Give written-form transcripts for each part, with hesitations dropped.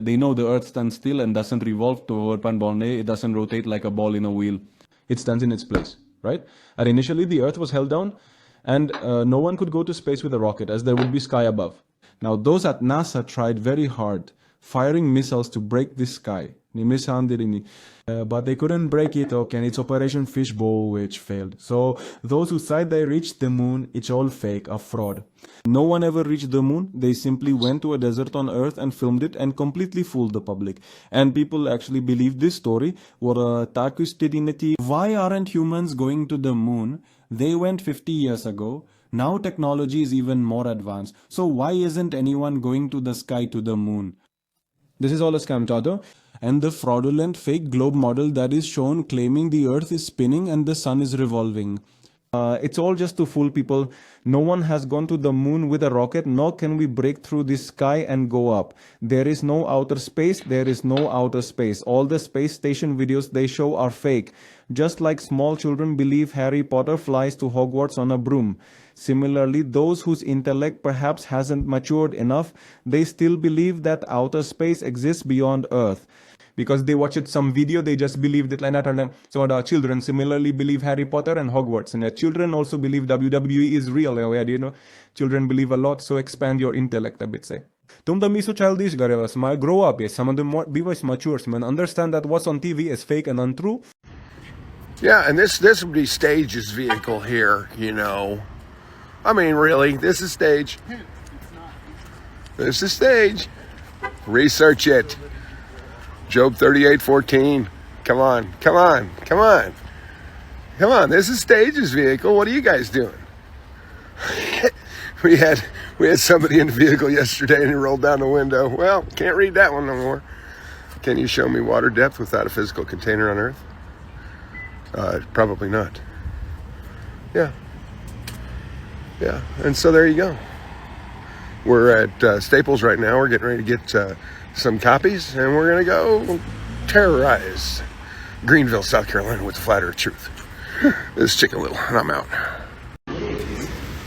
They know the Earth stands still and doesn't revolve toward Panbolne. It doesn't rotate like a ball in a wheel. It stands in its place, right? And initially the Earth was held down and no one could go to space with a rocket as there would be sky above. Now those at NASA tried very hard, firing missiles to break this sky. But they couldn't break it, okay, and it's Operation Fishbowl which failed. So those who said they reached the moon, it's all fake, a fraud. No one ever reached the moon. They simply went to a desert on Earth and filmed it and completely fooled the public. And people actually believed this story. Why aren't humans going to the moon? They went 50 years ago. Now technology is even more advanced. So why isn't anyone going to the sky to the moon? This is all a scam, Tato. And the fraudulent fake globe model that is shown claiming the earth is spinning and the sun is revolving. It's all just to fool people. No one has gone to the moon with a rocket, nor can we break through the sky and go up. There is no outer space, there is no outer space. All the space station videos they show are fake. Just like small children believe Harry Potter flies to Hogwarts on a broom. Similarly, those whose intellect perhaps hasn't matured enough, they still believe that outer space exists beyond Earth. Because they watched some video, they just believed it like that. So our children similarly believe Harry Potter and Hogwarts. And their children also believe WWE is real. You know, children believe a lot, so expand your intellect a bit, say. तुम तो मी so childish गरे grow up, some of them be mature, man. Understand that what's on TV is fake and untrue. Yeah, and this would be Stage's vehicle here, you know. I mean, really, this is Stage. This is Stage. Research it. Job 38:14. Come on, come on, come on. Come on, this is Stage's vehicle. What are you guys doing? we had somebody in the vehicle yesterday and he rolled down the window. Well, can't read that one no more. Can you show me water depth without a physical container on Earth? Probably not. Yeah. Yeah, and so there you go. We're at Staples right now. We're getting ready to get some copies, and we're going to go terrorize Greenville, South Carolina with the Flat Earth Truth. This is Chicken Little, and I'm out.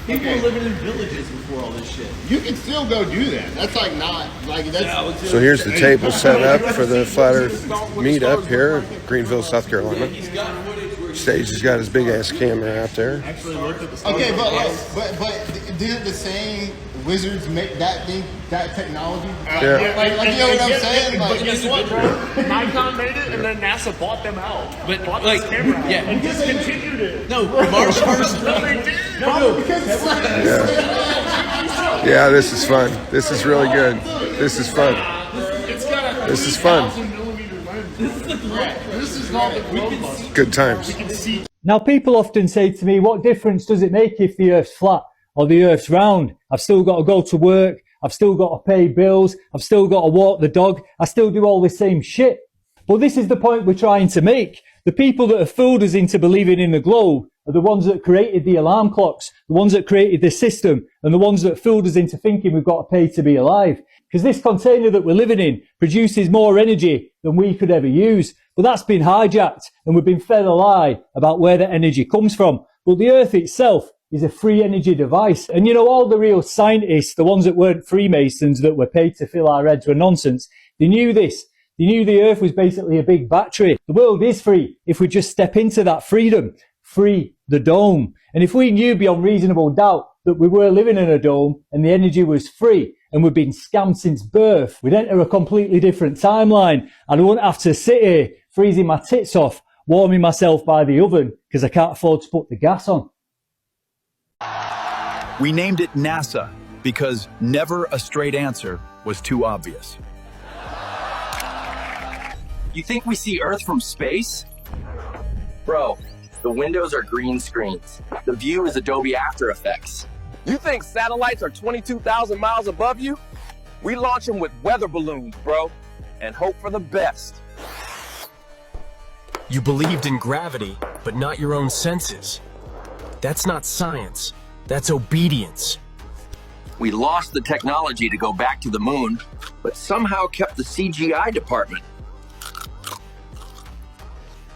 People were living in villages before all this shit. You can still go do that. That's like not like that's. So here's the table set up for the Flat Earth meetup here in Greenville, South Carolina. Stage has got his big ass camera out there. Okay, but didn't the same wizards make that thing, that technology? Yeah. Like you know what I'm saying? But guess what, bro? Nikon made it, and then NASA bought them out. But bought this camera out, and discontinued it. No, Mars first. No, they did. No, because Yeah, this is fun. This is really good. This is fun. This is fun. Good times. Now, people often say to me, what difference does it make if the Earth's flat or the Earth's round? I've still got to go to work. I've still got to pay bills. I've still got to walk the dog. I still do all the same shit. But this is the point we're trying to make. The people that have fooled us into believing in the globe are the ones that created the alarm clocks, the ones that created the system, and the ones that fooled us into thinking we've got to pay to be alive. Because this container that we're living in produces more energy than we could ever use. But that's been hijacked, and we've been fed a lie about where the energy comes from. But the Earth itself is a free energy device. And you know, all the real scientists, the ones that weren't Freemasons that were paid to fill our heads with nonsense, they knew this. They knew the Earth was basically a big battery. The world is free if we just step into that freedom. Free the dome. And if we knew beyond reasonable doubt that we were living in a dome and the energy was free and we've been scammed since birth, we'd enter a completely different timeline. And I wouldn't have to sit here freezing my tits off, warming myself by the oven because I can't afford to put the gas on. We named it NASA because never a straight answer was too obvious. You think we see Earth from space? Bro, the windows are green screens. The view is Adobe After Effects. You think satellites are 22,000 miles above you? We launch them with weather balloons, bro, and hope for the best. You believed in gravity, but not your own senses. That's not science. That's obedience. We lost the technology to go back to the moon, but somehow kept the CGI department.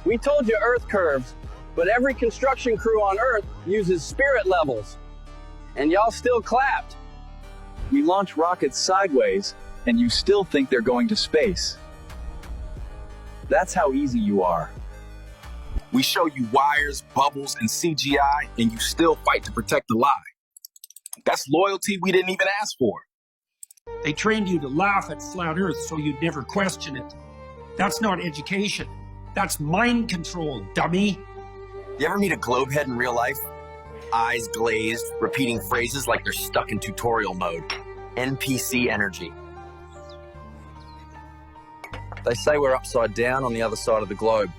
We told you Earth curves, but every construction crew on Earth uses spirit levels. And y'all still clapped. We launch rockets sideways and you still think they're going to space. That's how easy you are. We show you wires, bubbles, and CGI, and you still fight to protect the lie. That's loyalty we didn't even ask for. They trained you to laugh at flat Earth so you'd never question it. That's not education. That's mind control, dummy. You ever meet a globehead in real life? Eyes glazed, repeating phrases like they're stuck in tutorial mode. NPC energy. They say we're upside down on the other side of the globe.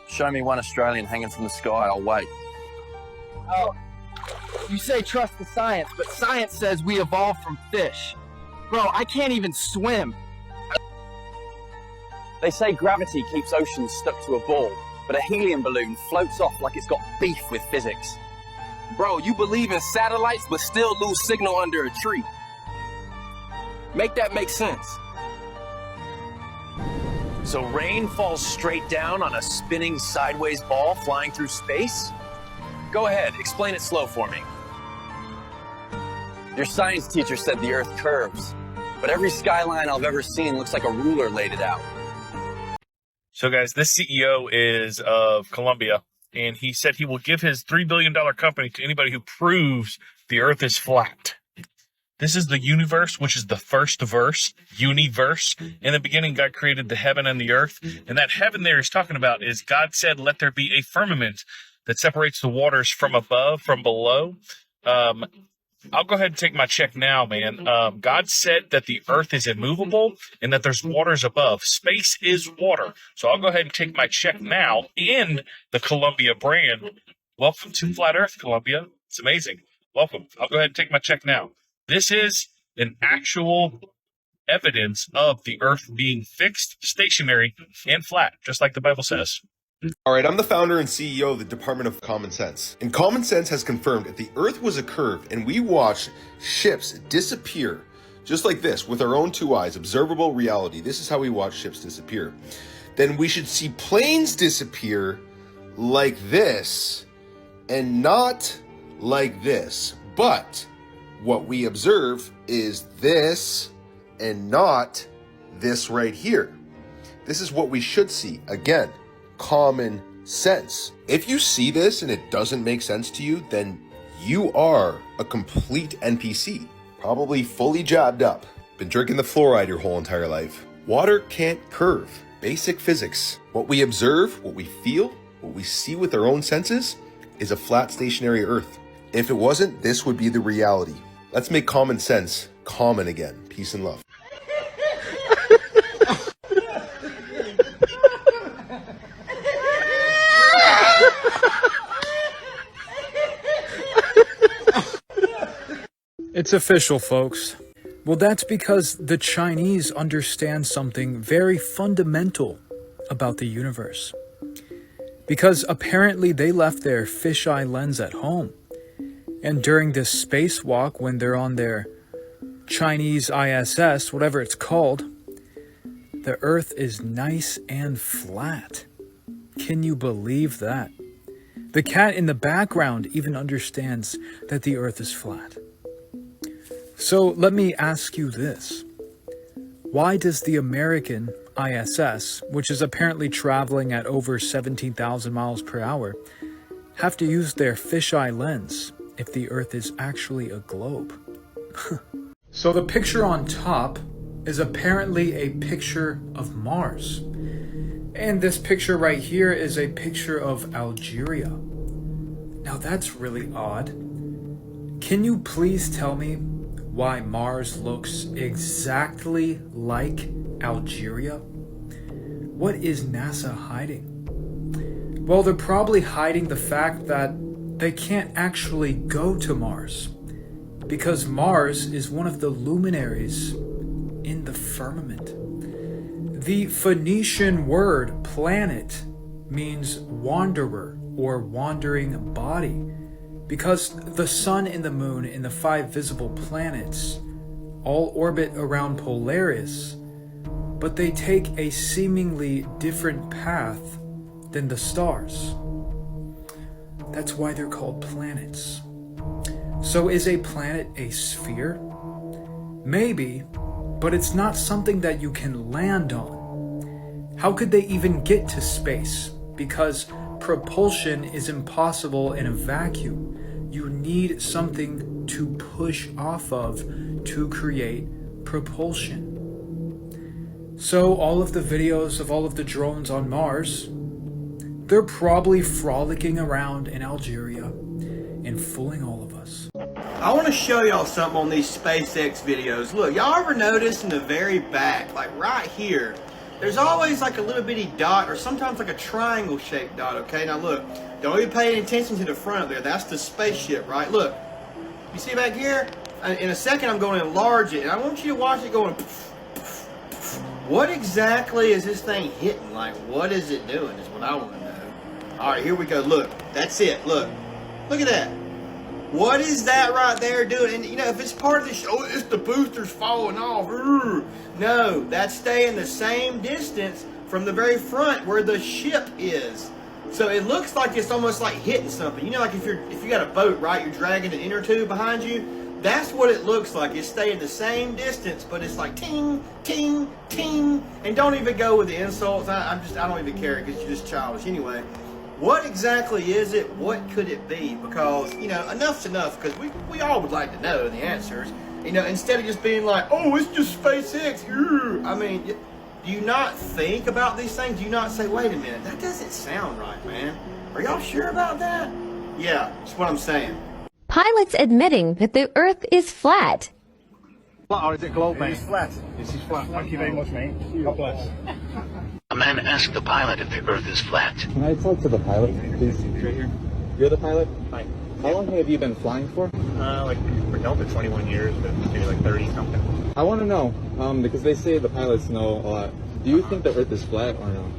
Show me one Australian hanging from the sky, I'll wait. Oh, you say trust the science, but science says we evolved from fish. Bro, I can't even swim. They say gravity keeps oceans stuck to a ball, but a helium balloon floats off like it's got beef with physics. Bro, you believe in satellites but still lose signal under a tree. Make that make sense. So rain falls straight down on a spinning sideways ball flying through space? Go ahead, explain it slow for me. Your science teacher said the Earth curves, but every skyline I've ever seen looks like a ruler laid it out. So guys, this CEO is of Colombia, and he said he will give his $3 billion company to anybody who proves the Earth is flat. This is the universe, which is the first verse, universe. In the beginning, God created the heaven and the earth. And that heaven there he's talking about is God said, let there be a firmament that separates the waters from above, from below. I'll go ahead and take my check now, man. God said that the earth is immovable and that there's waters above. Space is water. So I'll go ahead and take my check now in the Columbia brand. Welcome to Flat Earth, Columbia. It's amazing. Welcome. I'll go ahead and take my check now. This is an actual evidence of the earth being fixed, stationary, and flat, just like the Bible says. All right, I'm the founder and CEO of the Department of Common Sense. And Common Sense has confirmed if the Earth was a curve and we watched ships disappear, just like this, with our own two eyes, observable reality, this is how we watch ships disappear, then we should see planes disappear like this and not like this. But what we observe is this and not this right here. This is what we should see. Again, common sense. If you see this and it doesn't make sense to you, then you are a complete NPC, probably fully jabbed up, been drinking the fluoride your whole entire life. Water can't curve. Basic physics. What we observe, what we feel, what we see with our own senses is a flat stationary Earth. If it wasn't, this would be the reality. Let's make common sense common again. Peace and love. It's official, folks. Well, that's because the Chinese understand something very fundamental about the universe. Because apparently they left their fisheye lens at home. And during this spacewalk, when they're on their Chinese ISS, whatever it's called, the Earth is nice and flat. Can you believe that? The cat in the background even understands that the Earth is flat. So let me ask you this. Why does the American ISS, which is apparently traveling at over 17,000 miles per hour, have to use their fisheye lens if the Earth is actually a globe? So the picture on top is apparently a picture of Mars. And this picture right here is a picture of Algeria. Now that's really odd. Can you please tell me why Mars looks exactly like Algeria? What is NASA hiding? Well, they're probably hiding the fact that they can't actually go to Mars, because Mars is one of the luminaries in the firmament. The Phoenician word planet means wanderer or wandering body, because the sun and the moon and the 5 visible planets all orbit around Polaris, but they take a seemingly different path than the stars. That's why they're called planets. So is a planet a sphere? Maybe, but it's not something that you can land on. How could they even get to space? Because propulsion is impossible in a vacuum. You need something to push off of to create propulsion. So all of the videos of all of the drones on Mars, they're probably frolicking around in Algeria and fooling all of us. I want to show y'all something on these SpaceX videos. Look, y'all ever notice in the very back, like right here, there's always like a little bitty dot or sometimes like a triangle shaped dot, okay? Now look, don't even pay any attention to the front of there. That's the spaceship, right? Look, you see back here? In a second I'm going to enlarge it and I want you to watch it going poof, poof, poof. What exactly is this thing hitting? Like, what is it doing is what I want to know. All right, here we go. Look, that's it. Look at that. What is that right there doing? And you know, if it's part of the show, it's the boosters falling off. No, that's staying the same distance from the very front where the ship is. So it looks like it's almost like hitting something. You know, like if you got a boat, right? You're dragging an inner tube behind you. That's what it looks like. It's staying the same distance, but it's like ting, ting, ting. And don't even go with the insults. I don't even care because you're just childish anyway. What exactly is it? What could it be? Because, you know, enough's enough, because we all would like to know the answers. You know, instead of just being like, oh, it's just SpaceX. I mean, do you not think about these things? Do you not say, wait a minute, that doesn't sound right, man? Are y'all sure about that? Yeah, that's what I'm saying. Pilots admitting that the Earth is flat. Or is it globe, mate? It's flat. This is flat. Thank you very much, mate. God bless. A man asked the pilot if the Earth is flat. Can I talk to the pilot, please? Right here. You're the pilot? Hi. How long have you been flying for? Like for Delta, 21 years, but maybe like 30 something. I want to know, because they say the pilots know a lot. Do you think the Earth is flat or no?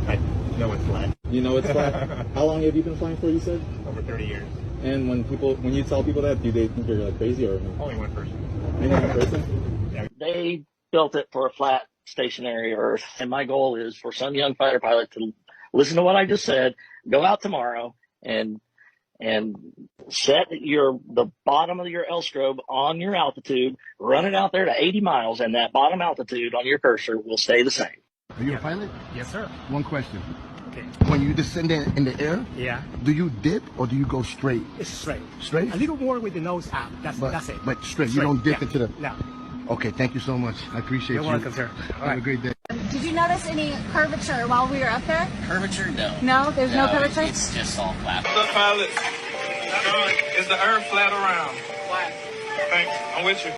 I know it's flat. You know it's flat? How long have you been flying for, you said? Over 30 years. And when you tell people that, do they think you're like crazy or no? Only one person. Only one person? Yeah. They built it for a flat, stationary Earth, and my goal is for some young fighter pilot to listen to what I just said, go out tomorrow and set the bottom of your L-strobe on your altitude, run it out there to 80 miles, and that bottom altitude on your cursor will stay the same. Are you a pilot? Yes, sir. One question. Okay. When you descend in the air, Yeah. do you dip or do you go straight? It's straight. Straight? A little more with the nose out. That's it. But straight. You don't dip Yeah. into the... No. Okay, thank you so much. I appreciate You're you. welcome, sir. All Have a great day. Did you notice any curvature while we were up there? Curvature? No. No? There's no curvature? It's just all flat. What's up, pilot? Is the Earth flat or round? Flat. Thanks. I'm with you.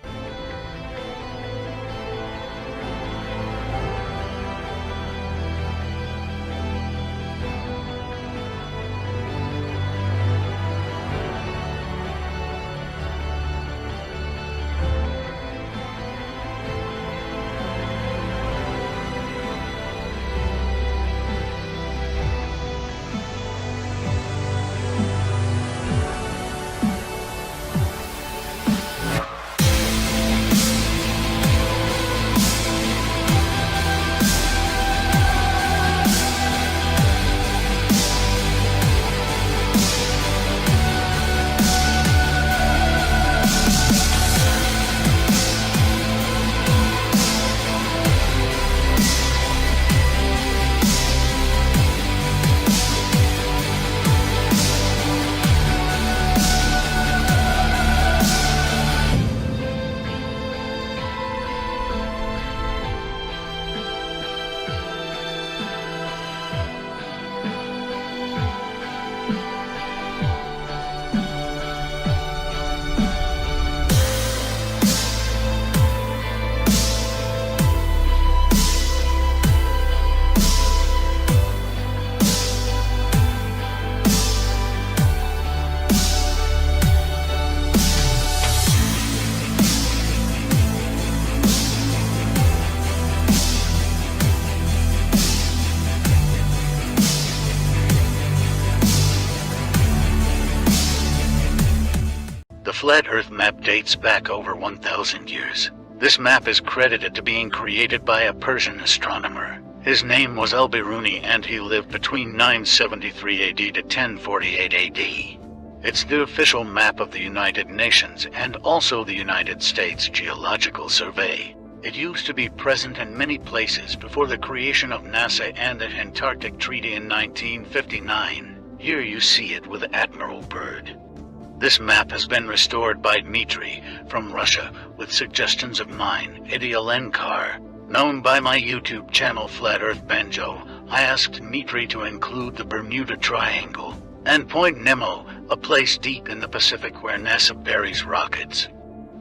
The flat Earth map dates back over 1,000 years. This map is credited to being created by a Persian astronomer. His name was Al-Biruni and he lived between 973 AD to 1048 AD. It's the official map of the United Nations and also the United States Geological Survey. It used to be present in many places before the creation of NASA and the Antarctic Treaty in 1959. Here you see it with Admiral Byrd. This map has been restored by Dmitry from Russia with suggestions of mine, Eddie Alenkar. Known by my YouTube channel Flat Earth Banjo, I asked Dmitry to include the Bermuda Triangle and Point Nemo, a place deep in the Pacific where NASA buries rockets.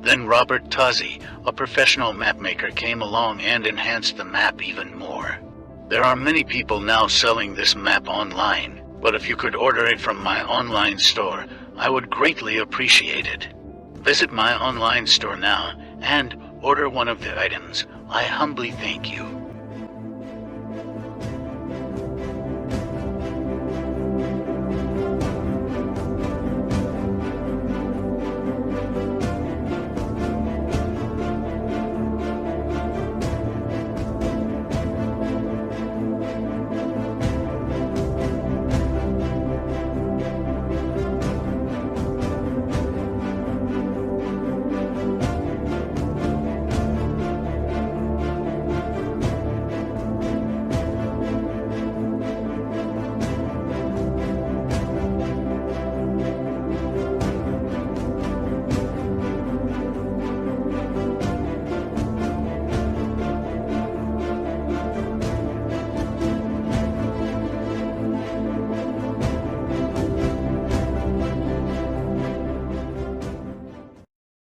Then Robert Tozzi, a professional mapmaker, came along and enhanced the map even more. There are many people now selling this map online, but if you could order it from my online store, I would greatly appreciate it. Visit my online store now and order one of the items. I humbly thank you.